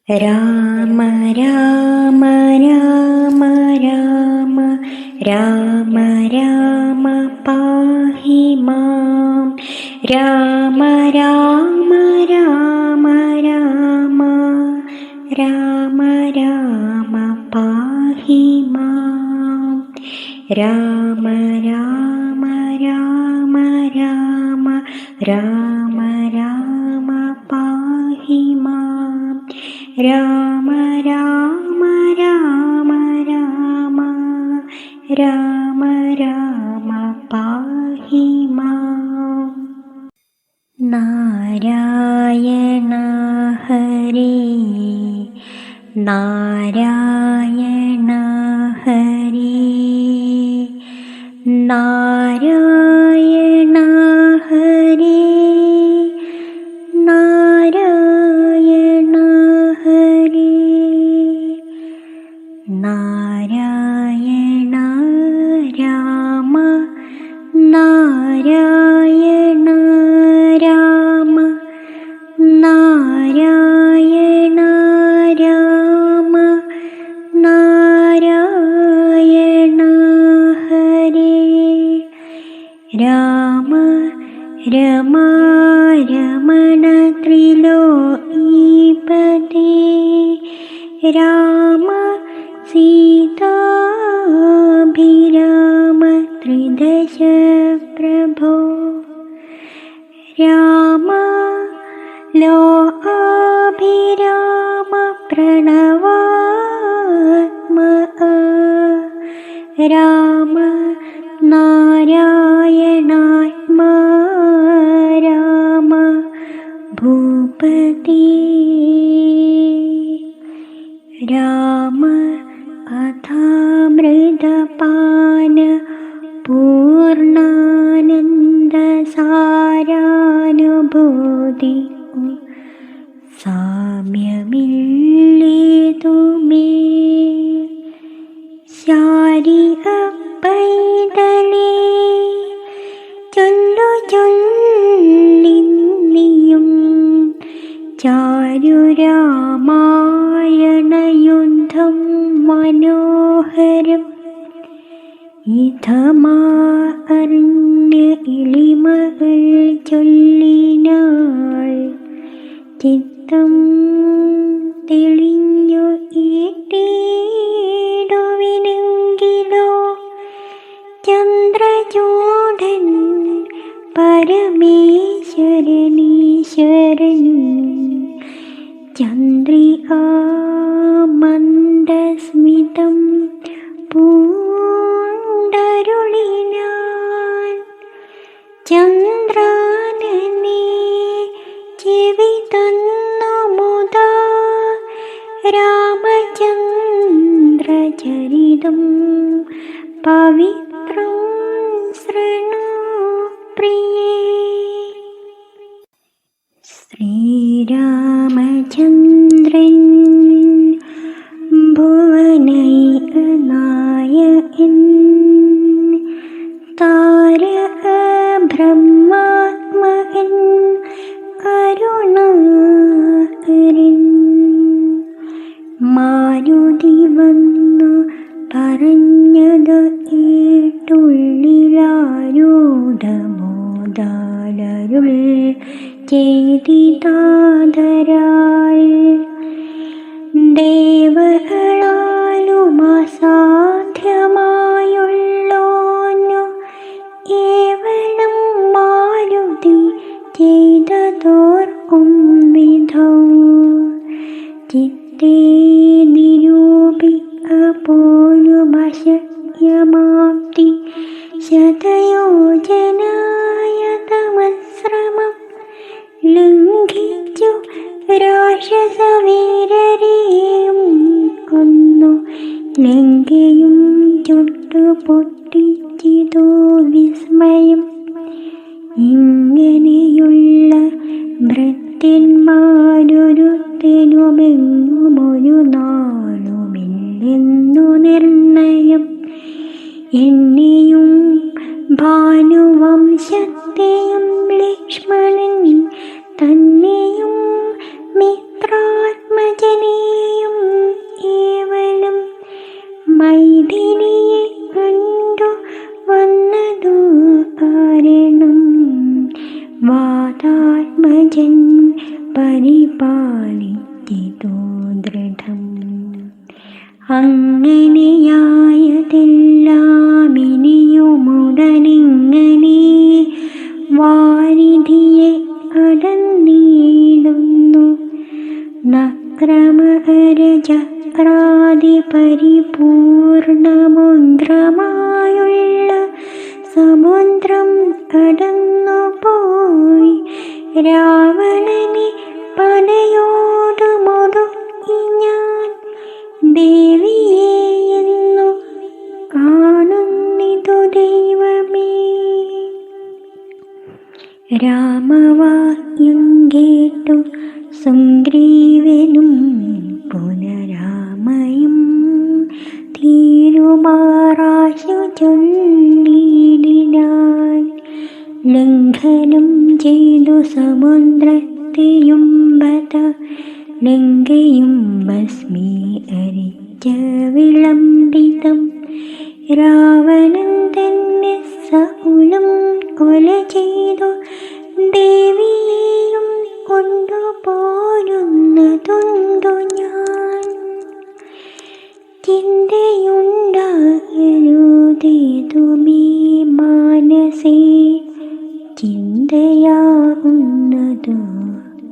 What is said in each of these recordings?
രാമ രാമ രാമ രാമ രാമ രാമ പാഹി മാം. രാമ രാമ രാമ രാമ രാമ രാമ പാഹി മാം. രാമ രാമ രാമ രാമ രാമ രാമ പാഹി മാം. രാമ രാമ രാമ രാമ രാമ രാമ പാഹി മാം. നാരായണ ഹരേ നാരായണ ഹരേ നാരായണ ഹരേ നാരായണ ഹരേ നാരായണ രാമ നാരായണ രാമ നാരായണ രാമ നാരായണ ഹരേ. രാമ രമ രമണ ത്രിലോകീപതേ രാമ സീതാഭിരാമ ത്രിദശ പ്രഭോ. രാമ ലോകാഭിരാമ പ്രണവാത്മക രാമ നാരായണാത്മാ രാമ ഭൂപതി. രാമ അഥാമൃതപാന പൂർണ്ണാനന്ദ സാരാനുഭൂതി സാമ്യമില്ലേതുമേ. ശാരിക പൈതലേ ചൊല്ലു ചൊല്ലിന്നിയും ചാരുരാമായണയുദ്ധം മനോഹരം. ഇഥമാർണ്യ ഇളിമകൾ ചൊല്ലിനാൾ ചിത്തം തെളിഞ്ഞു ഈട്ടിടുവിനെങ്കിലോ ചന്ദ്രചൂഡൻ പരമേശ്വരനീശ്വരൻ. ചന്ദ്രികാമന്ദസ്മിതം പൂണ്ടരുളിനാൻ ചന്ദ്രാനനെ ചെവി തന്നു മുദാ രാമചന്ദ്രചരിതം പവിത്രം ശൃണു പ്രിയേ. ശ്രീരാമചന്ദ്രൻ ഭുവനൈകനായകൻ താരക ബ്രഹ്മാത്മകൻ കരുണാകരൻ. മാരുതി വന്നു പറഞ്ഞത് കേട്ടുള്ളിലാരൂഢമോദാലരുൾ ചെയ്തിതാദരാൽ ദേവകളാലും അസാധ്യമായുള്ളോന്നു ഏവണം മാരുതി ചെയ്തതോർക്കും വിധം. ചിത്തേ നിരൂപിക്കപ്പോഴും അശക്യമാപ്തി ശതയോജനായ തമശ്രമം ലംഘിച്ചു രാക്ഷസവീരരെയും കൊന്നു ലങ്കയും ചുട്ടുപൊട്ടിച്ചിതോ വിസ്മയം. ഇങ്ങനെയുള്ള ഭൃത്യന്മാരൊരുത്തനുമെങ്ങുമൊരു നാളുമില്ലെന്നു നിർണയം. എന്നെയും ഭാനുവംശത്തെയും ലക്ഷ്മണൻ തന്നെയും മിത്രാത്മജനെ ചിതോ ദൃഢം. അങ്ങനെയായതെല്ലാം ഇനിയുമുടനിങ്ങനെ വാരിധിയെ അടന്നിടുന്നു. നക്രമകരചക്രാദി പരിപൂർണമുദ്രമായുള്ള സമുദ്രം കടന്നുപോയി. രാവണനെ പടയോടു മുറുക്കി ഞാൻ ദേവിയെ എന്നു കാണുന്നിതു ദൈവമേ. രാമവാക്യം കേട്ടു സുഗ്രീവനും പുനരാമയും തീരുമാറാശു ചൊല്ലിടിനാൻ. ലംഘനം ചെയ്തു സമുദ്രത്തെയും ബത ലങ്കയും ഭസ്മീകരിച്ച വിളംബിതം. രാവണൻ തന്നെ സകുലം കൊല ചെയ്തു ദേവിയെയും കൊണ്ടുപോരുന്നതുണ്ടു ഞാൻ. ചിന്തയുണ്ടാകരുതേതുമേ മാനസേ, ചിന്തയാകുന്നതു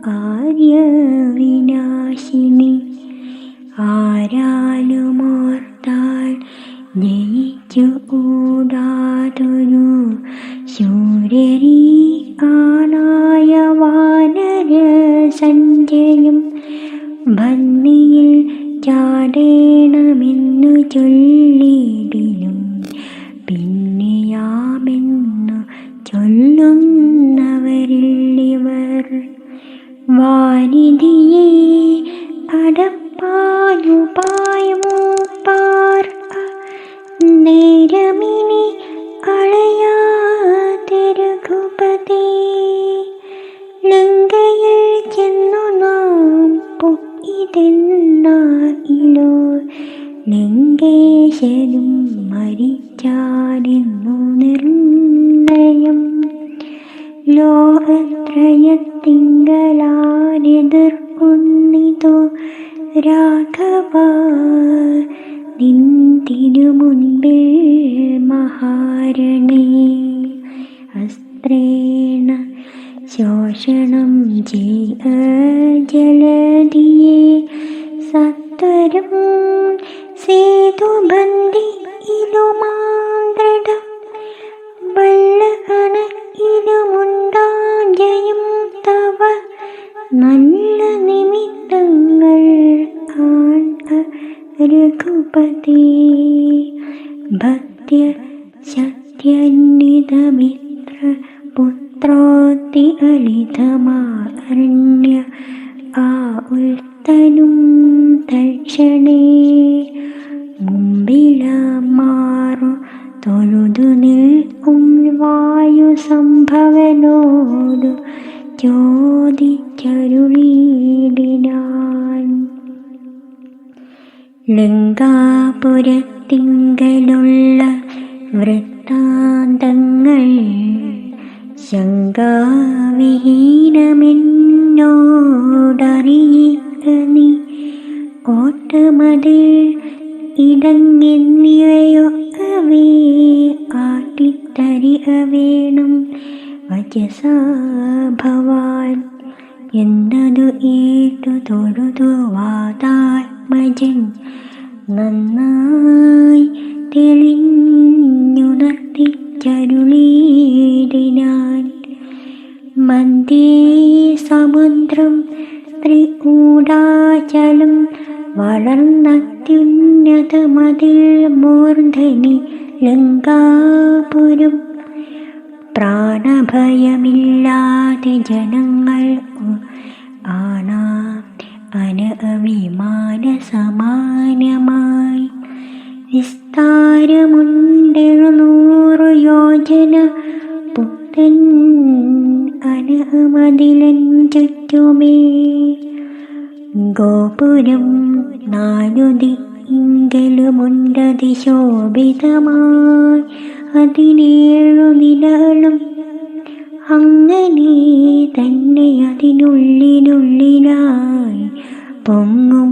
കാര്യവിനാശിനി. ആരാലുമോർത്താൽ ജയിച്ചു കൂടാതൊരു ശൂരരീ ആണായ വാനര സഞ്ജയം. ഭന്നിയിൽ ചാടേണമെന്നു ചൊല്ലിടിലും പിന്നെയാമെന്നു ചൊല്ലുന്നവരില്ലിവർ. വാരിധിയെ അടപ്പാനുപായമോ പാർക്ക നേരമിനി കളയാതെ രഘുപതേ. ലങ്കയിൽ ചെന്നു നാം പൊക്കിതെന്നായിലോ ലങ്കേശനും മരിച്ചാരെന്നു നിർണയം. ലോകത്രയത്തിങ്കലാരെതിർക്കൊന്നിതോ രാഘവ നിൻ തിരുമുൻപിൽ മഹാരണേ. അസ്ത്രേണ ശോഷണം ചെയ്യ ജലധിയെ സത്വരം സേതുബന്ധിയിലുമാം ദൃഢം. വല്ലകണയിലുമുണ്ടാം ജയം തവ നല്ല നിമിത്തങ്ങൾ കാൺക രഘുപതേ. ഭക്ത്യ ശക്ത്യന്വിതമിത്ര പുത്രോത്തി അലിതമാരണ്യ ആ ഉൽത്തനും തൽക്ഷണേ മുമ്പിലമാറു തൊഴുതു നിൽക്കും വായു സംഭവനോടു ചോദിച്ചരുളിടിനാൻ. ലങ്കാപുരത്തിങ്കലുള്ള വൃത്താന്തങ്ങൾ ശങ്കാവിഹീനമെന്നോടറിയിക്ക നീ. കോട്ടമതിൽ ഇടങ്ങെന്നിവയൊക്കവേ കാട്ടിത്തരിക വേണം വചസാ ഭവാൻ. എന്നതു ഏറ്റു തൊഴുതു വാതാത്മജൻ നന്നായി തെളിഞ്ഞുണർത്തിച്ചരുളിടിനാൻ. മധ്യേ സമുദ്രം ത്രികൂടാചലം വളർന്നത്യുന്നതമതിൽ മൂർധനി ലങ്കാപുരം. പ്രാണഭയമില്ലാതെ ജനങ്ങൾ ആണാം അനവിമാനസമാനമായി. വിസ്താരമുണ്ടെഴുന്നൂറു യോജന പുത്തൻ അനമതിലൻ ചുറ്റുമേ. ഗോപുരം നാലുദിക്കിങ്കലുമുണ്ടതിശോഭിതമായി അതിനേഴു നിലകളും. അങ്ങനെ തന്നെ അതിനുള്ളിനുള്ളിലായി പൊങ്ങും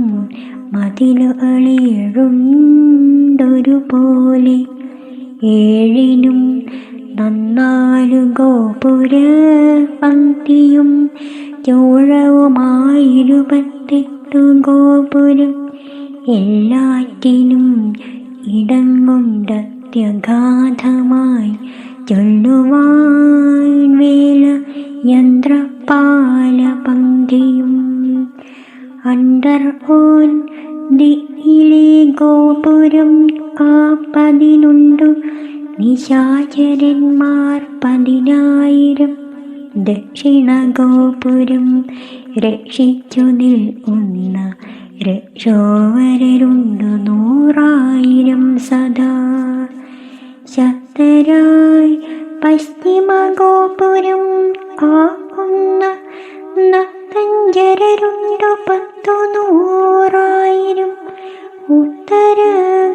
മതിലുകളേഴുണ്ടൊരുപോലെ. ഏഴിനും നന്നാലു ഗോപുര പങ്ക്തിയും ചോഴവുമായിരുപത്തെട്ടു ഗോപുരം. എല്ലാറ്റിനും ഇടം കൊണ്ടത്യഗാധമായി ചൊല്ലുവാൻ വേല യന്ത്രപാല പങ്ക്തിയും. അണ്ടർഓൻ ദിക്കിലെ ഗോപുരം ആ 11 നിശാചരന്മാർ 10,000. ദക്ഷിണ ഗോപുരം രക്ഷിച്ചു നിൽക്കുന്ന രക്ഷോവരരുണ്ടു 100,000 സദാ. ശക്തരായി പശ്ചിമ ഗോപുരം ആക്കുന്ന നക്തഞ്ചരരുണ്ടു 10,100,000. ഉത്തര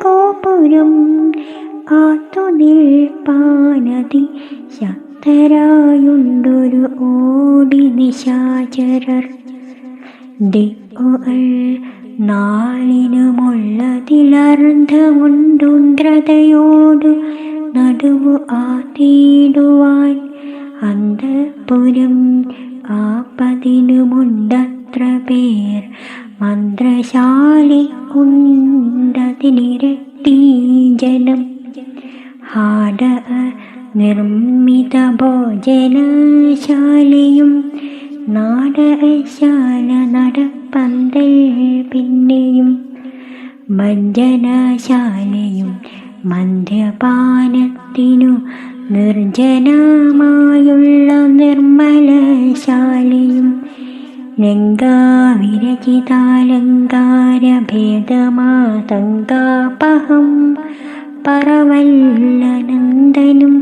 ഗോപുരം കാത്തു നിൽപ്പാനതി ശക്തരായുണ്ടൊരു ഓടി നിശാചരർ. ദിക്കുകൾ 4-നുമുള്ളതിലർദ്ധമുണ്ടുദ്രതയോടു നടുവു ആത്തിടുവാൻ. അന്തഃപുരം ആ 10-നുമുണ്ടത്ര പേർ. മന്ത്രശാലയ്ക്കുണ്ടതിനിരട്ടി ജനം. ഹാട നിർമ്മിത ഭോജനശാലയും നാടകശാല നടപ്പന്തൽ പിന്നെയും. ഭഞ്ജനശാലയും മദ്യപാനത്തിനു നിർജ്ജനമായുള്ള നിർമ്മലശാലയും. ലങ്കാവിരചിതാലങ്കാരഭേദമാതങ്കാപഹം പറവല്ലനന്ദനും.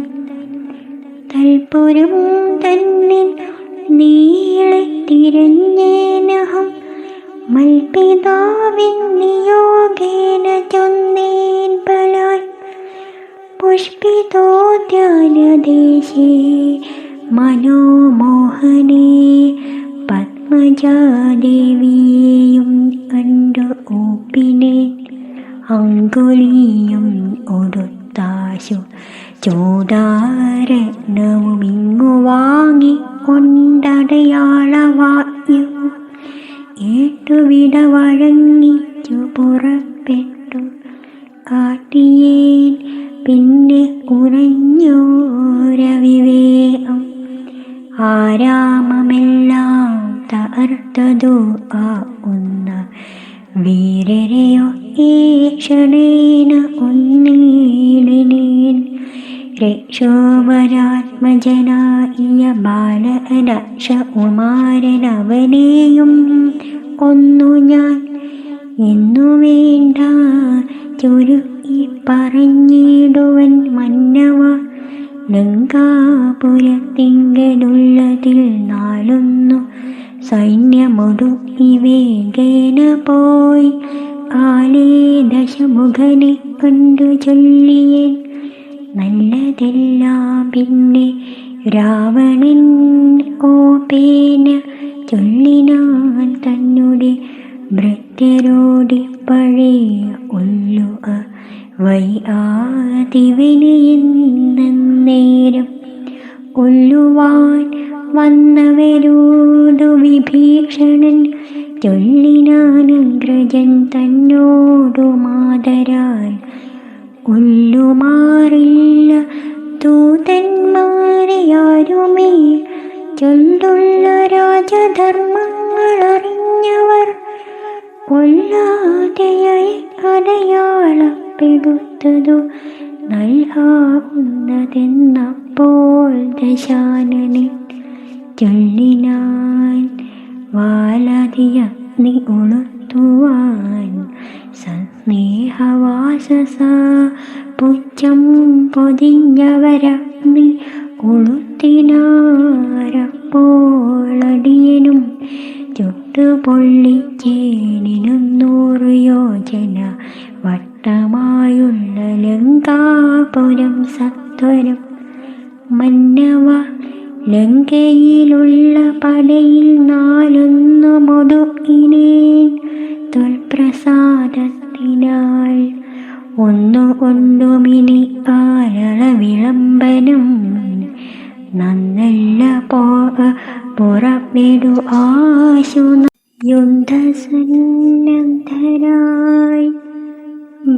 തൽപുരം തന്നിൽ നീളെ തിരഞ്ഞേനഹം മൽപിതാവിൻ നിയോഗേന ചൊന്നേൻ ബലാൽ. പുഷ്പിതോദ്യാനദേശേ മനോമോഹനേ പത്മജാദേവിയെയും കണ്ടു ഊപ്പിനേൻ. അങ്കുലിയും ഒടുത്താശു ചോദാരത്നവുമിങ്ങു വാങ്ങിക്കൊണ്ടടയാളവാക്യവും ഏട്ടുവിട വഴങ്ങിച്ചു പുറപ്പെട്ടു. കാട്ടിയേൻ പിന്നെ കുറഞ്ഞോരവിവേകം. ആരാമമെല്ലാം തകർത്തതു ആ ഒന്ന വീരരെയോ ഏക്ഷണേന ഒന്നീടിനേൻ. രക്ഷോവരാത്മജനായ ബാലരക്ഷ കുമാരനവനെയും കൊന്നു ഞാൻ. എന്നു വേണ്ട ചുരുക്കി പറഞ്ഞിടുവൻ മന്നവ. ലങ്കാപുരത്തിങ്കലുള്ളതിൽ 4 സൈന്യമൊടുക്കി വേഗേന പോയി. കാലേ ദശമുഖനെ കണ്ടു ചൊല്ലിയേൻ നല്ലതെല്ലാം. പിന്നെ രാവണൻ കോപേന ചൊല്ലിനാൻ തന്നെ ഭൃത്യരോടിപ്പഴയ ഒല്ലുക വൈആതിവനെന്നേരം. കൊല്ലുവാൻ വന്നവരോടു വിഭീഷണൻ ചൊല്ലിനാനഗ്രജൻ തന്നോടു മാതരാൽ. കൊല്ലുമാറില്ല ദൂതന്മാരെ ആരുമേ ചൊല്ലുള്ള രാജധർമ്മങ്ങളറിഞ്ഞവർ. കൊല്ലാതെയായി അടയാളപ്പെടുത്തതു നൽകാവുന്നതെന്നപ്പോൾ ദശാനനൻ ചൊല്ലിനാൻ. വാലതിയഗ്നി ഉളുത്തുവാൻ സസ്നേഹവാസസ പുച്ഛം പൊതിഞ്ഞവരഗ്നി കൊളുത്തിനാരപ്പോളടിയനും ചുട്ടുപൊള്ളിച്ചേനിനൊന്നൂറ് യോജന വട്ടമായുള്ള ലങ്കാപുരം സത്വരം. മന്നവ ലങ്കയിലുള്ള പടയിൽ 4 മുടുക്കിനേൻ. പ്രസാദത്തിനാൾ ഒന്നുകൊണ്ടുമിനി ആരള വിളംബനം നന്നല്ല പുറപ്പെടു ആശു യുദ്ധസന്നദ്ധരായി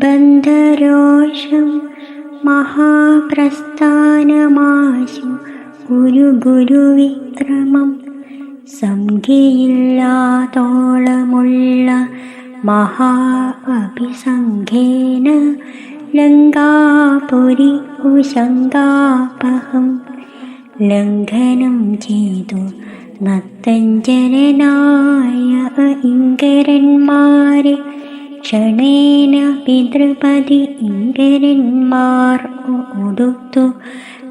ബന്ധരോഷം മഹാപ്രസ്ഥാനമാശു ഗുരുവിക്രമം സംഖ്യയില്ലാത്തോളമുള്ള മഹാഅഭിസംഖ്യേന ലങ്കാപുരി ഉശങ്കാപഹം ലംഘനം ചെയ്തു നത്തഞ്ജനായ ഇങ്കരന്മാരെ ക്ഷണേന പിതൃപതി ഇങ്കരന്മാർ ഉടുത്തു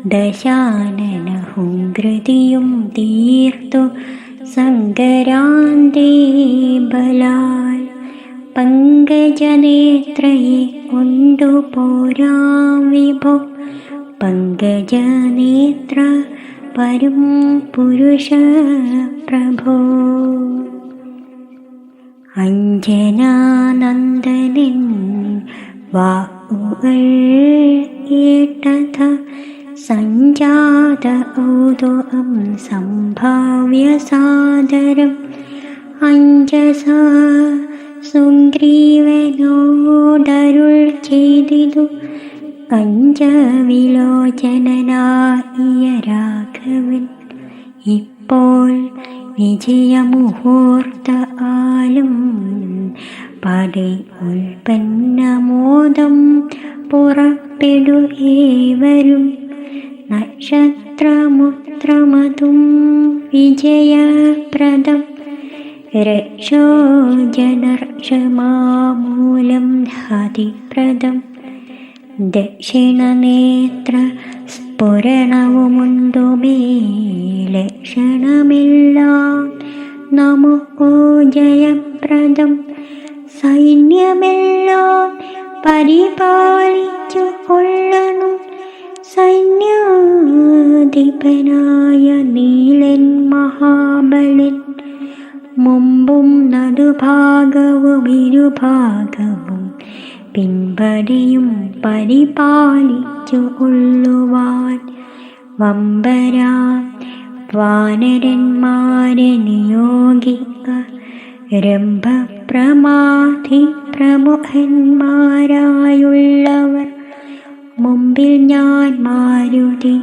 ദശാനന ഹുങ്കൃതിയും തീർത്തു സങ്കരാന്തേ ബലാൽ പങ്കജനേത്രയെ കൊണ്ടുപോരാം വിഭോ പങ്കജനേത്ര പരം പുരുഷ പ്രഭോ അഞ്ജനാനന്ദനൻ വാക്കുകൾ കേട്ടത സഞ്ജാത ഔദോഹം സംഭാവ്യ സാദരം അഞ്ജസ സുഗ്രീവനോടരുൾ ചെയ്തിതു പഞ്ചവിലോചനായ രാഘവൻ ഇപ്പോൾ വിജയമുഹൂർത്ത ആലും പടൈ ഉൽപ്പന്നമോദം പുറപ്പെടു ഏവരും നക്ഷത്രമുത്രമതും വിജയപ്രദം രക്ഷോ ജനർഷമാമൂലം ഹതിപ്രദം ദക്ഷിണനേത്ര സ്ഫുരണവുമുണ്ടുമേ ലക്ഷണമെല്ലാം നമുക്കു ജയപ്രദം സൈന്യമെല്ലാം പരിപാലിച്ചു കൊള്ളണം സൈന്യാധിപനായ നീലൻ മഹാബലൻ മുമ്പും നടുഭാഗവും ഇരുഭാഗവും പിൻപടിയും പരിപാലിച്ചു കൊള്ളുവാൻ വമ്പരാ വാനരന്മാരെ നിയോഗിക്ക രംഭപ്രമാധി പ്രമുഖന്മാരായുള്ളവർ മുമ്പിൽ ഞാൻ മാരുതി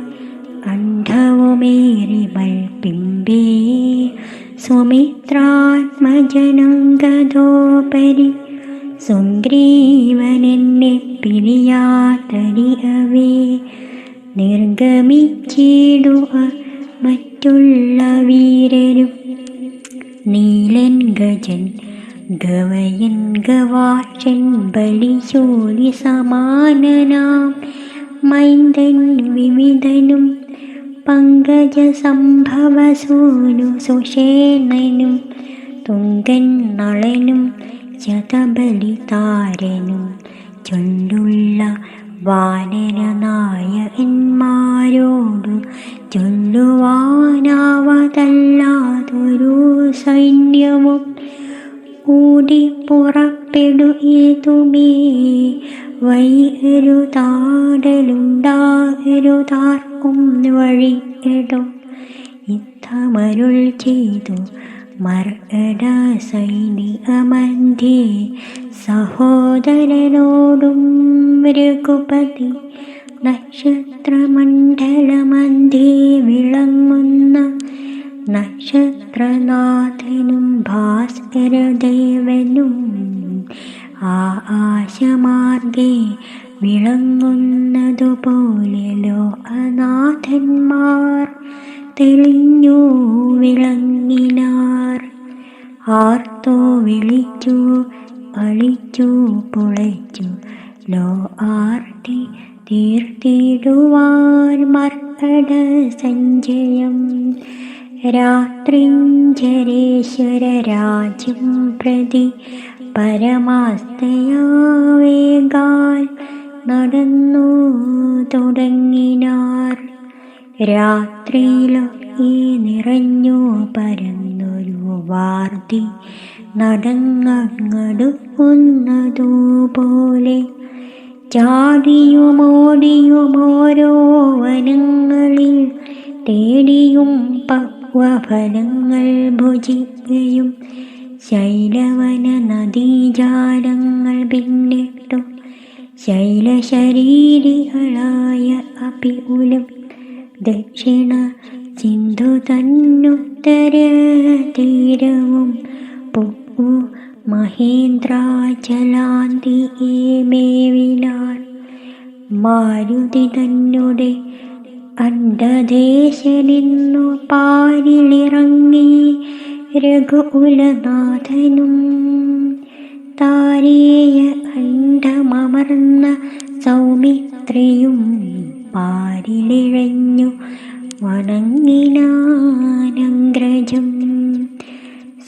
കണ്ഠവുമേറി ബൽപിമ്പേ സുമിത്രാത്മജനംഗതോപരി സുഗ്രീവനെന്നെ പിരിയാതരിയവേ നിർഗമിച്ചിടുക മറ്റുള്ള വീരരും നീലൻ ഗജൻ ഗവയൻ ഗവാക്ഷൻ ബലിശൂലി സമാനനാം മൈന്ദൻ വിവിധനും പങ്കജ സംഭവസൂനു സുഷേണനും തുങ്കൻ നളനും ശതബലിതാരനും ചൊല്ലുള്ള വാനരനായകന്മാരോടു ചൊല്ലുവാനാവതല്ലാതൊരു സൈന്യവും കൂടി പുറപ്പെടുതുമേ വൈകരുതാടലുണ്ടാകരുതാർക്കും വഴിയിടും യുദ്ധമരുൾ ചെയ്തു മർക്കട സൈനികമധ്യേ സഹോദരനോടും രഘുപതി നക്ഷത്രമണ്ഡലമധ്യേ വിളങ്ങുന്ന നക്ഷത്രനാഥനും ഭാസ്കരദേവനും ആകാശമാർഗേ വിളങ്ങുന്നതുപോലെ ലോകനാഥന്മാർ തെളിഞ്ഞു വിളങ്ങിനാർ. ആർത്തോ വിളിച്ചു അളിച്ചു പുളച്ചു ലോ ആർത്തി തീർത്തിടുവാൻ മർക്കട സഞ്ജയം. രാത്രിഞ്ചരേശ്വര രാജ്യം പ്രതി പരമാസ്തയാവേഗാൽ നടന്നു തുടങ്ങിനാർ. രാത്രിയിലോ ഈ നിറഞ്ഞു പരന്നൊരു വാർത്തി നടങ്ങടുക്കുന്നതുപോലെ ചാടിയുമോടിയുമോരോ വനങ്ങളിൽ തേടിയും പക്വഫലങ്ങൾ ഭുജിക്കുകയും ശൈലവന നദീജാലങ്ങൾ പിന്നിട്ടും ശൈലശരീരികളായ അപികുലം ദക്ഷിണ സിന്ധു തന്നുത്തര തീരവും പൊക്കു മഹേന്ദ്രാചലാന്തിയെ മേവിനാർ. മാരുതി തന്നെ അണ്ഡദേശനിന്നു പാരിലിറങ്ങി രഘുകുലനാഥനും താരേയ അണ്ഡമർന്ന സൗമിത്രിയും പാരിലിഴഞ്ഞു വണങ്ങിനാനഗ്രജം.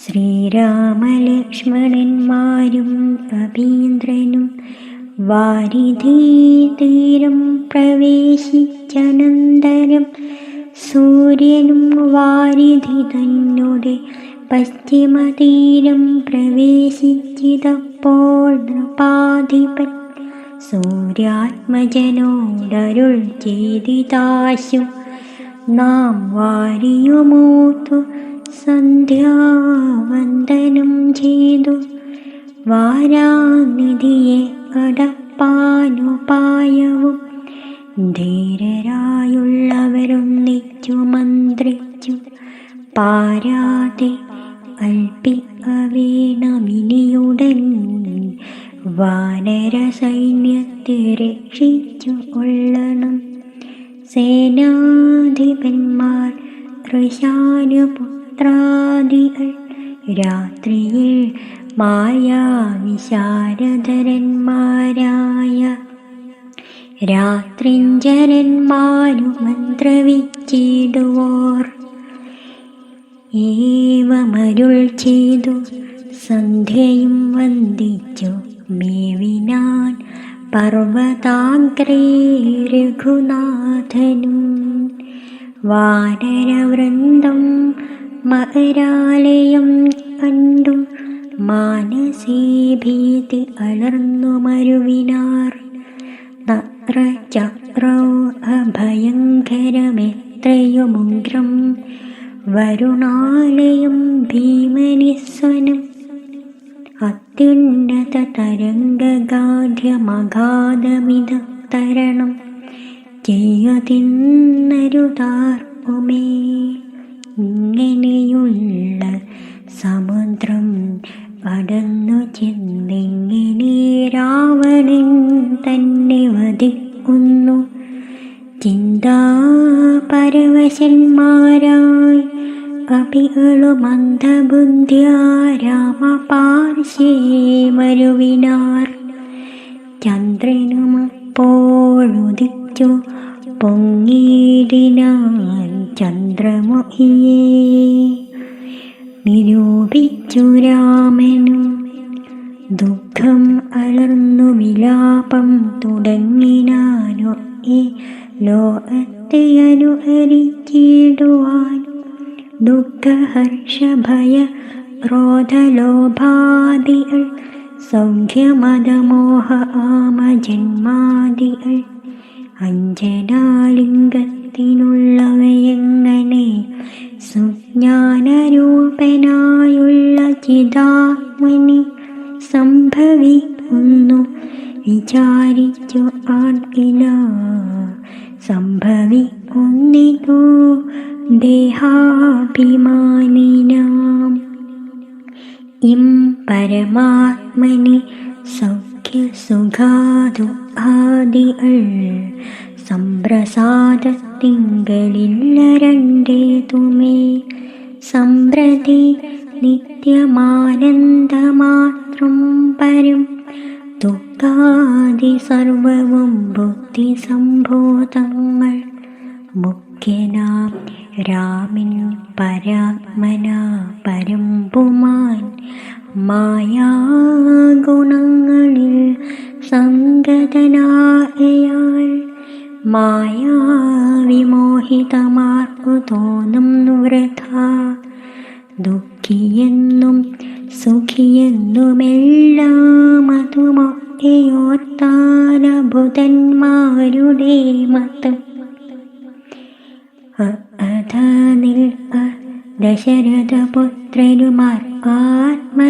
ശ്രീരാമലക്ഷ്മണന്മാരും കപീന്ദ്രനും വാരിധീതീരം പ്രവേശിച്ചനന്തരം സൂര്യനും വാരിധി തന്നെ പശ്ചിമതീരം പ്രവേശിച്ചിതപ്പോൾ നൃപാധിപൻ സൂര്യാത്മജനോടരുൾ ചെയ്തിതാശു. നാം വാരിയുമൂത്തു സന്ധ്യാവന്ദനം ചെയ്തു വാരാനിധിയെ കടപ്പാനുപായവും ധീരരായുള്ളവരൊന്നിച്ചു മന്ത്രിച്ചു പാരാതെ അൽപ്പിക്കവേണമിനിയുടൻ വാനര സൈന്യത്തെ രക്ഷിച്ചു കൊള്ളണം. സേനാധിപന്മാർ ഋഷാനുപുത്രാദികൾ രാത്രിയിൽ മായാവിശാരദരന്മാരായ രാത്രിഞ്ചരന്മാരു മന്ത്രവിച്ചിടുവോർ ഏവമരുൾ ചെയ്തു സന്ധ്യയും വന്ദിച്ചു മേവിനാൻ പർവ്വതാഗ്രേ രഘുനാഥനും. വാനരവൃന്ദം മകരാലയം കണ്ടു മാനസീ ഭീതി അലർന്നു മരുവിനാർ. നത്ര ചക്രോ അഭയങ്കരമെത്രയുമുഗ്രം വരുണാലയം ഭീമനിസ്വനം അത്യുന്നത തരംഗഗാഢ്യമഗാധമിത തരണം ചെയ്യതിന്നരുതാർപ്പുമേ. ഇങ്ങനെയുള്ള സമുദ്രം കടന്നു ചെന്നിങ്ങനെ രാവണൻ തന്നെ വധിക്കുന്നു. ചിന്താപരവശന്മാരായി കപികളു മന്ദബുദ്ധ്യാ രാമപാർശ്വേ മരുവിനാർ. ചന്ദ്രനുമപ്പോഴുദിച്ചു പൊങ്ങിയിടിനാൻ ചന്ദ്രമുഖിയെ നിരൂപിച്ചു രാമനും. ദുഃഖം അലർന്നു വിലാപം തുടങ്ങിനാനോ ഈ ലോകത്തെ അനുഹരിച്ചിടുവാൻ. ദുഃഖഹർഷഭയ ക്രോധലോഭാദികൾ സൗഖ്യമദമോഹ ആമജന്മാദികൾ അഞ്ജനാലിംഗത്തിനുള്ളവയെങ്ങനെ സുജ്ഞാനരൂപനായുള്ള ചിദാത്മനി സംഭവിക്കുന്നു വിചാരിച്ചു ആർക്കില. സംഭവിക്കുന്നിതു ദേഹാഭിമാനിനാം. ഇം പരമാത്മനി സൗഖ്യസുഖാദുഃഖാദികൾ സംപ്രസാദത്തിങ്കലില്ല രണ്ടേതുമേ. സംപ്രതി നിത്യമാനന്ദമാത്രം പരം ദുഃഖാദി സർവവും ബുദ്ധിസംഭൂതങ്ങൾ. മുഖ്യനാം രാമൻ പരാത്മനാ പരം പുമാൻ മായാഗുണങ്ങളിൽ സംഗതനായയാൾ മായാവിമോഹിതമാർക്കു തോന്നും വൃഥാ ദുഃഖിയൻ എല്ലാമതുമൊക്കെയോർത്താലബുധന്മാരുടെ മതം. ദശരഥപുത്രരുമാർ ആത്മജാതികളായ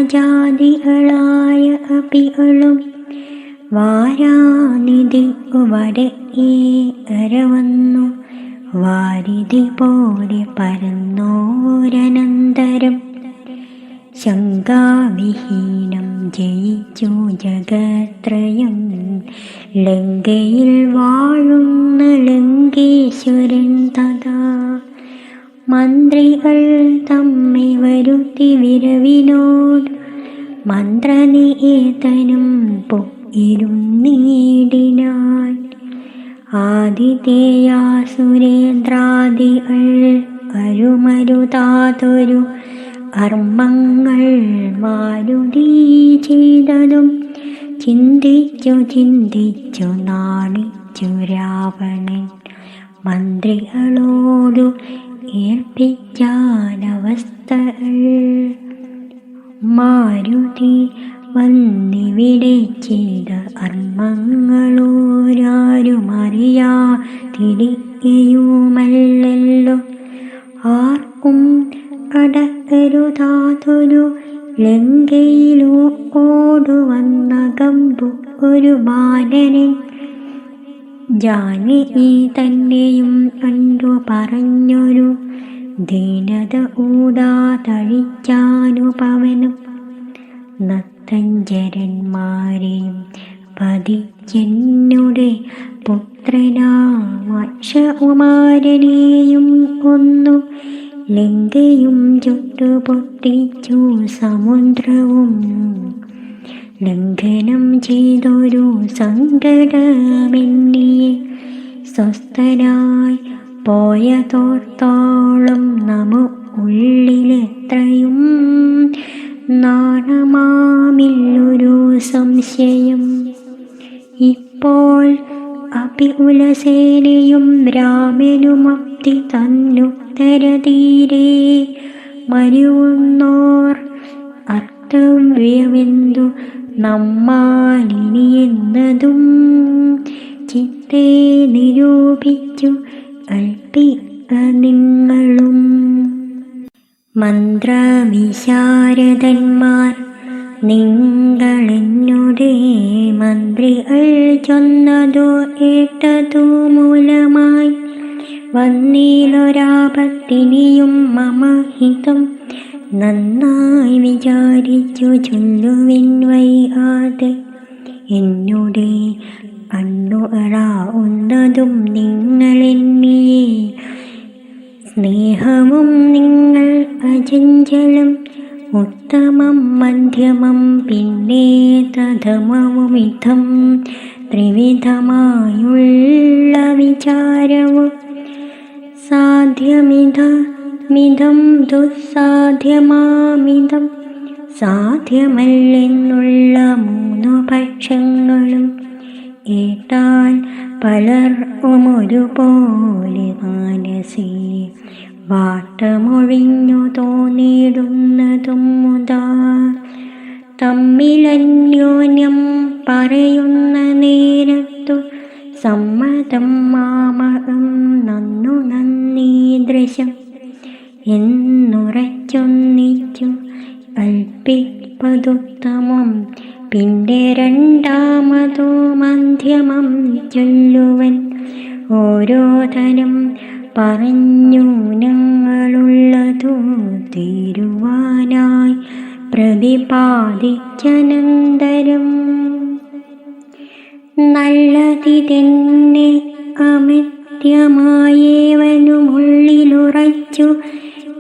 അപികളും വാരാനിധി വടക്കേറവന്നു വാരിധി പോലെ പരന്നോരനന്തരം ശങ്കാവിഹീനം ജയിച്ചു ജഗത്രയം. ലങ്കയിൽ വാഴുന്ന ലങ്കേശ്വരൻ തഥാ മന്ത്രികൾ തമ്മെ വരുത്തി വിരവിനോട് മന്ത്രനികേതനം ഇരുന്നീടിനാൻ. ആതിഥേയാസുരേന്ദ്രാദികൾ അരുമരുതാതൊരു കർമ്മങ്ങൾ മാരുതി ചെയ്തതും ചിന്തിച്ചു നാണിച്ചു രാവണൻ. മന്ത്രികളോടു ഏൽപ്പിച്ചാനവസ്ഥകൾ മാരുതി വന്നിവിടെ ചെയ്ത കർമ്മങ്ങളോരാരുമറിയാതിരിക്കുകയുമല്ലല്ലോ. ആർക്കും അടക്കരുതാതൊരു ലങ്കയിലോടുവന്ന കമ്പു ഒരു ബാലനെ ജാനകി തന്നെയും കണ്ടു പറഞ്ഞൊരു ദീനത ഊടാതഴിച്ചാനുപവനും. നത്തഞ്ചരന്മാരെയും പതിച്ചെന്നുടെ പുത്രനാം അക്ഷകുമാരനെയും കൊന്നു ലങ്കയും ചുട്ടുപൊട്ടിച്ചു സമുദ്രവും. ലംഘനം ചെയ്തൊരു സങ്കടമെന്നിയെ സ്വസ്ഥനായി പോയതോർത്തോളം ഉള്ളിലെത്രയും നാണമാമില്ലൊരു സംശയം. ഇപ്പോൾ അപികുലസേനയും രാമനുമപ്തി തന്നുത്തരതീരെ മരുവുന്നോർ കർത്തവ്യമെന്തു നമ്മാലിനിയെന്നതും ചിത്തേ നിരൂപിച്ചു കൽപ്പിക്ക നിങ്ങളും. മന്ത്രവിശാരദന്മാർ നിങ്ങളെന്നുടെ മന്ത്രികൾ ചൊന്നതു കേട്ടതു മൂലമായി വന്നീലൊരാപത്തിനിയും മമ ഹിതം നന്നായി വിചാരിച്ചു ചൊല്ലുവിൻ വൈകാതെ. എന്നുടെ കണ്ണുകളാവുന്നതും നിങ്ങളെന്നിയെ സ്നേഹവും നിങ്ങൾ അചഞ്ചലം ഉത്തമം മധ്യമം പിന്നെ തഥമവുമിധം ത്രിവിധമായുള്ള വിചാരവും സാധ്യമിതം ദുസ്സാധ്യമാമിതം സാധ്യമല്ലെന്നുള്ള മൂന്നു പക്ഷങ്ങളും കേട്ടാൽ പലർക്കുമൊരുപോലെ മനസ്സി വാട്ടമൊഴിഞ്ഞു തോന്നിയിടുന്നതും മുതാ. തമ്മിലന്യോന്യം പറയുന്ന നേരത്തു സമ്മതം മാമകം നന്നു നന്ദീദൃശം എന്നുറച്ചൊന്നിച്ചു കൽപ്പിപ്പതുത്തമം. പിന്നെ രണ്ടാമതോ മധ്യമം ചൊല്ലുവൻ ഓരോ തരം പറഞ്ഞു ഞങ്ങളുള്ളതു തീരുവാനായി പ്രതിപാദിച്ചനന്തരം. നല്ലതിതെന്നെ അമിത്യമായേവനുമുള്ളിലുറച്ചു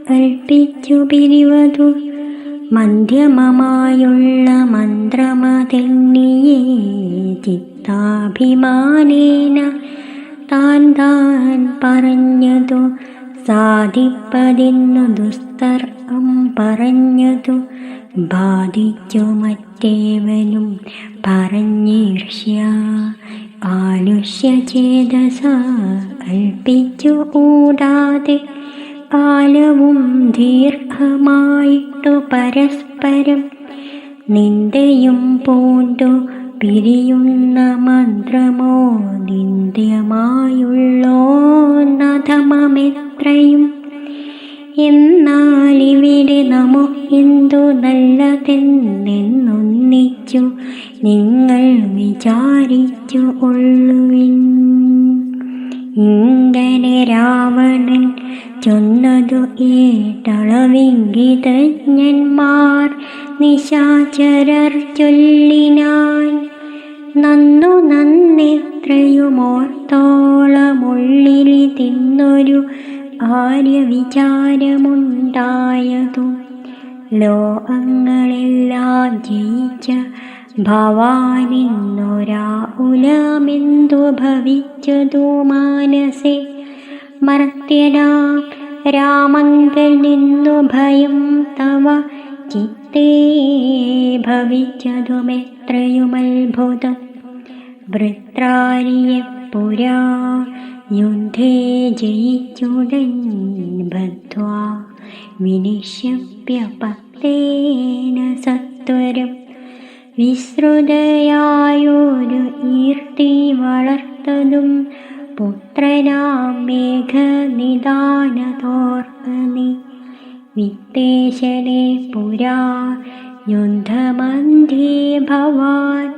കൽപ്പിച്ചു പിരിവതു മധ്യമമായുള്ള മന്ത്രമതെന്നിയെ ചിത്താഭിമാനേന താൻ പറഞ്ഞതു സാധിപ്പതിന്നു ദുസ്തർക്കം പറഞ്ഞതു ബാധിച്ചു മറ്റേവനും പറഞ്ഞീർഷ്യ ആലുഷ്യചേതസ കൽപ്പിച്ചു കൂടാതെ കാലവും ദീർഘമായിട്ടു പരസ്പരം നിന്ദയും പൂണ്ടു പിരിയുന്ന മന്ത്രമോ നിന്ദ്യമായുള്ളോ നധമമെത്രയും. എന്നാലിവിടെ നമുക്കെന്തു നല്ലതെന്നൊന്നിച്ചു നിങ്ങൾ വിചാരിച്ചു കൊള്ളുവിൻ. ഇങ്ങനെ രാവണൻ ചൊന്നതു കേട്ടളവിംഗിതജ്ഞന്മാർ നിശാചരർ ചൊല്ലിനാൻ. നന്നു നന്നെത്രയുമോർത്തോളമുള്ളിലി തിന്നൊരു ആര്യവിചാരമുണ്ടായതു. ലോകങ്ങളെല്ലാം ജയിച്ച ഭവാനിന്നൊരാകുലമെന്തു ഭവിച്ചതു മാനസേ. മർത്യനാം രാമങ്കൽ നിന്നു ഭയം തവ ചിത്തേ ഭവിച്ചതുമെത്രയുമത്ഭുതം. വൃത്രാരിയെ പുരാ യുദ്ധേ ജയിച്ചുടൻ ബദ്ധ്വാ വിനിശ്യപ്യ പത്തേന സത്വരം. വിശ്രുതയായൊരു ഈർത്തി വളർത്തതും പുത്രനാം മേഘനിദാനതോർക്കനി. വിത്തേശനെ പുരാ യുദ്ധമധ്യേ ഭവാൻ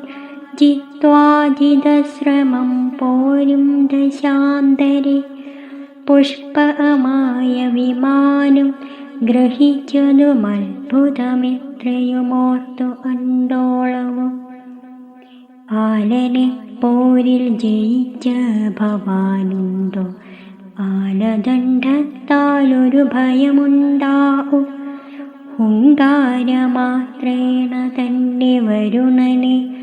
ജിത്വാജിതശ്രമം പോരും ദശാന്തരെ. പുഷ്പമായ വിമാനം ഗ്രഹിച്ചതുമത്ഭുതമെത്രയുമോർത്തു കണ്ടോളവും. ആലനെ പോരിൽ ജയിച്ച ഭവാനുണ്ടോ ആലദണ്ഡത്താലൊരു ഭയമുണ്ടാവും. ഹുങ്കാരമാത്രേണ തന്നെ വരുണനെ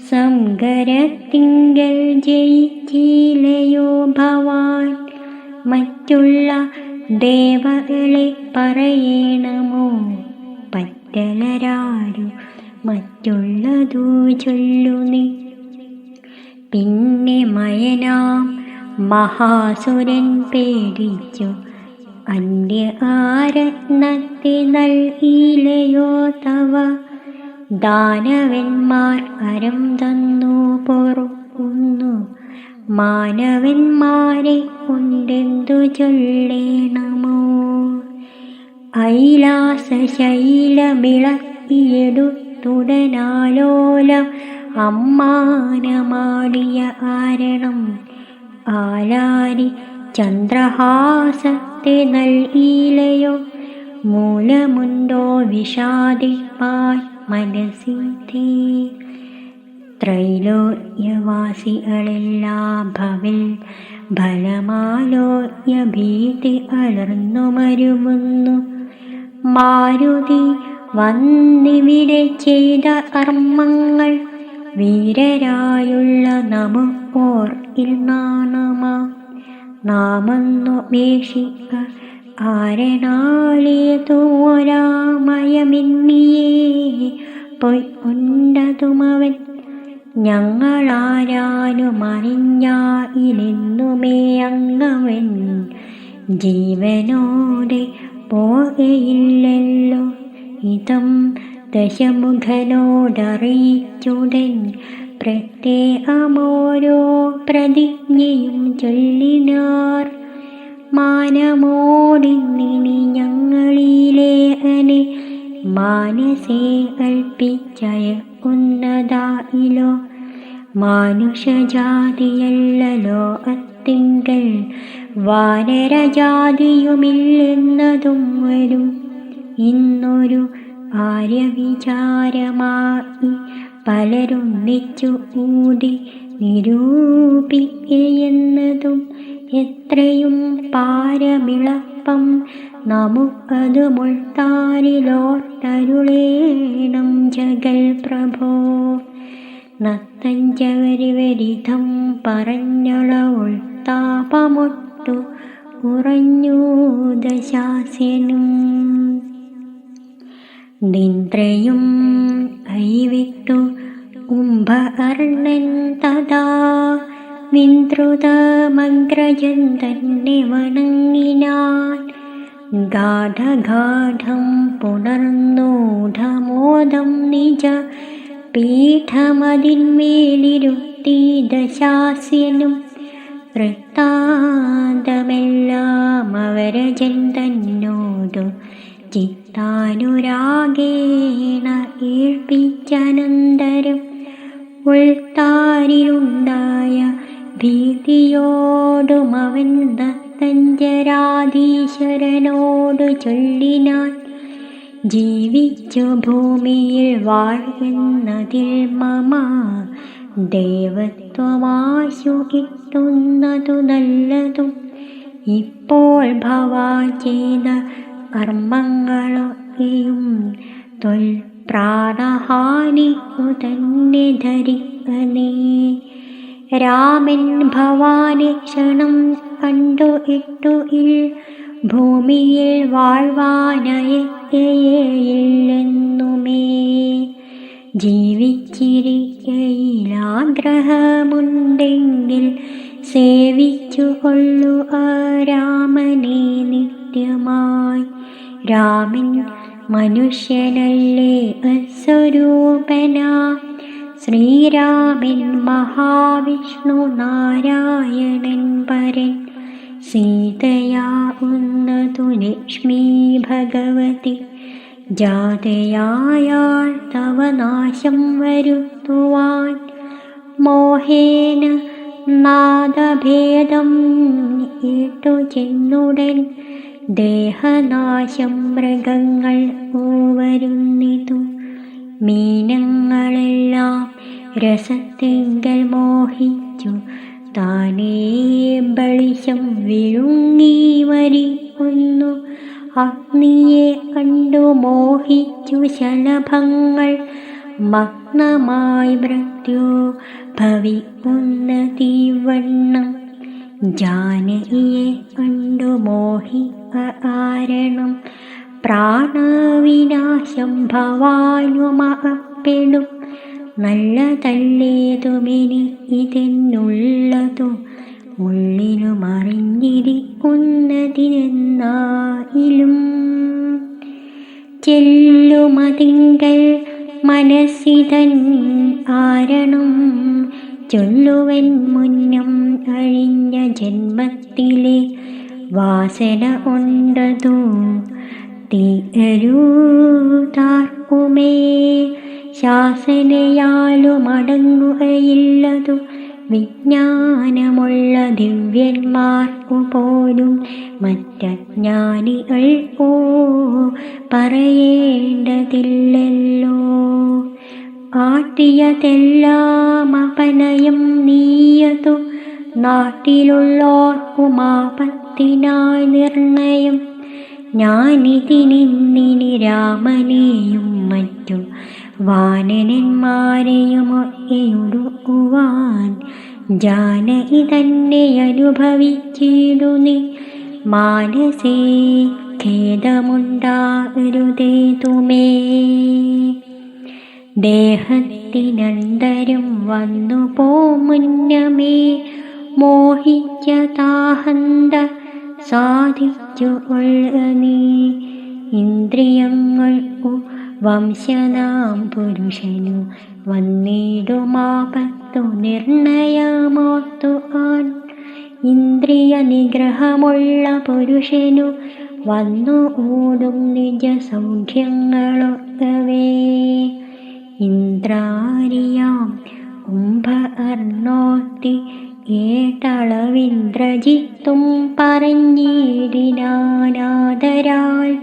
സംഗരത്തിങ്കൽ ജയിച്ചിലയോ ഭവാൻ. മറ്റുള്ള ദേവകളെ പറയണമോ പറ്റലരാരു മറ്റുള്ളതു ചൊല്ലു നീ. പിന്നെ മയനാം മഹാസുരൻ പേടിച്ചു അന്യ ആരത്നത്തെ നൽകിയിലയോ തവ. ദാനവന്മാർ അരം തന്നു പൊറുക്കുന്നു മാനവന്മാരെ കൊണ്ടെന്തു ചൊല്ലേണമോ. ഐലാസശൈലമിളക്കിയെടുത്തുടനാലോലം അമ്മാനമാടിയ കാരണം. ആലാരി ചന്ദ്രഹാസത്തെ നൽകിയിലയോ മൂലമുണ്ടോ വിഷാദിപ്പാൻ മനസ്സിത്തേ. ത്രൈലോക്യവാസികളെല്ലാം ഭവിൽ ഫലമാലോക്യ ഭീതി അലർന്നു മരുമുന്നു. മാരുതി വന്നിവിടെ ചെയ്ത കർമ്മങ്ങൾ വീരരായുള്ള നമുക്കോർ നാണമാ. നാമൊന്നുപേക്ഷിക്ക ആരണാളേതോരാമയമെന്നിയേ പൊയ് ഉണ്ടതുമവൻ. ഞങ്ങളാരാനുമറിഞ്ഞായിലെന്നുമേ അങ്ങവൻ ജീവനോടെ പോകയില്ലല്ലോ. ഇതം ദശമുഖനോടറിയിച്ചുടൻ പ്രത്യേകമോരോ പ്രതിജ്ഞയും ചൊല്ലിനാർ. മാനമോടിന്നിനി ഞങ്ങളിലേഖനെ മാനസേ കൽപ്പിച്ചയക്കുന്നതായിലോ. മാനുഷജാതിയല്ലല്ലോ അത്തിങ്കൽ വാനരജാതിയുമില്ലെന്നതും വരും. ഇന്നൊരു ആര്യവിചാരമായി പലരൊന്നിച്ചു കൂടി നിരൂപിക്കുകയെന്നതും എത്രയും പാരമിളപ്പം. നമുക്കതു മുൾത്താരിലോർത്തരുളേണം ജഗൽ പ്രഭോ. നത്തഞ്ചവരിവരിധം പറഞ്ഞളവുൾ താപമൊട്ടു കുറഞ്ഞു ദശാസ്യനും. നിന്ദ്രയും കൈവിട്ടു കുംഭകർണൻ തഥാ വിന്ദ്രുതമഗ്രജൻ തന്നെ വണങ്ങിനാൻ. ഗാഠഗാഠം പുണർന്നൂഢമോദം നിജ പീഠമതിന്മേലിരുത്തി ദശാസ്യനും വൃത്താന്തമെല്ലാം അവരജൻ തന്നോടു ചിത്താനുരാഗേണ ഏൽപ്പിച്ചനന്തരം ഉൾത്താരിലുണ്ടായ ഭീതിയോടും അവൻ ദത്തഞ്ജരാധീശ്വരനോടു ചൊല്ലിനാൻ, ജീവിച്ചു ഭൂമിയിൽ വാഴുന്നതിൽ മമ ദേവത്വമാശു കിട്ടുന്നതു നല്ലതും. ഇപ്പോൾ ഭവാൻ ചെയ്ത കർമ്മങ്ങളൊക്കെയും ത്വൽ പ്രാണഹാനിക്കു തന്നെ ധരിക്ക നീ. രാമൻ ഭവാനെ ക്ഷണം കണ്ടു ഇട്ടു ഭൂമിയിൽ വാഴ്വാനയക്കയേയില്ലെന്നുമേ. ജീവിച്ചിരിക്കയിലാഗ്രഹമുണ്ടെങ്കിൽ സേവിച്ചു കൊള്ളുക രാമനെ നിത്യമായി. രാമൻ മനുഷ്യനല്ലേ അസ്വരൂപനാ, ശ്രീരാമൻ മഹാവിഷ്ണു നാരായണൻ പരൻ. സീതയാവുന്നതു ലക്ഷ്മീ ഭഗവതി, ജാതയായാൾ തവ നാശം വരുത്തുവാൻ. മോഹേന നാദഭേദം കേട്ടു ചെന്നുടൻ ദേഹനാശം മൃഗങ്ങൾ വരുന്നിതു. മീനങ്ങളെല്ലാം രസത്തിങ്കൽ മോഹിച്ചു താനേ ബളിശം വിഴുങ്ങി മരിക്കുന്നു. അഗ്നിയെ കണ്ടു മോഹിച്ചു ശലഭങ്ങൾ മഗ്നമായി മൃത്യു ഭവിക്കുന്ന തീവണ്ണം. ജാനകിയെ കണ്ടു മോഹിക്ക കാരണം പ്രാണവിനാശം ഭവാനുമപ്പെടും. നല്ലതല്ലേതുമിനി ഇതെന്നുള്ളതു ഉള്ളിലുമറിഞ്ഞിരിക്കുന്നതിനെന്നായിലും. ചെല്ലുമതിങ്കൽ മനസ്സിതൻ ആരണം ചൊല്ലുവൻ മുന്നം കഴിഞ്ഞ ജന്മത്തിലെ വാസന കൊണ്ടതു തീരൂതാർക്കുമേ. ശാസനയാലുമടങ്ങുകയില്ലതു വിജ്ഞാനമുള്ള ദിവ്യന്മാർക്കു പോലും. മറ്റജ്ഞാനികൾക്കോ പറയേണ്ടതില്ലല്ലോ. ആട്ടിയതെല്ലാം അപനയം നീയതു നാട്ടിലുള്ളോർക്കുമാപത്തിനായി നിർണയം. ഞാനിതിനിന്നിനി രാമനെയും മറ്റു വാനരന്മാരെയുമൊക്കെയൊടുക്കുവാൻ ജാനകി തന്നെ അനുഭവിച്ചിടു നീ. മാനസേ ഖേദമുണ്ടാകരുതേ തുമേ. ദേഹത്തിനന്തരം വന്നു പോമുന്നമേ മോഹിച്ച താഹന്ത സാധിച്ചു കൊള്ളുക നീ. ഇന്ദ്രിയങ്ങൾക്കു വംശനാം പുരുഷനു വന്നിടുമാപത്തു നിർണയമോർത്തു ആൻ. ഇന്ദ്രിയ നിഗ്രഹമുള്ള പുരുഷനു വന്നു ഓടും നിജ സൗഖ്യങ്ങളൊക്കവേ. ഇന്ദ്രാരിയാം കുംഭ അർണോത്തി കേട്ടളവിന്ദ്രജിത്തും പറഞ്ഞിടിനാനാദരാൽ.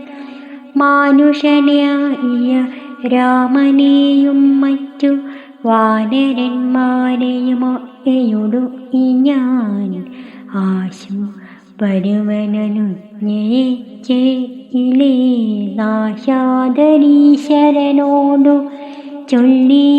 മാനുഷനായ രാമനെയും മറ്റു വാനരന്മാരെയുമൊക്കെയൊടുക്കി ഞാൻ ആശു വരുവനനുജ്ഞയിലേ നാശാദരീശ്വരനോടു ചൊല്ലി.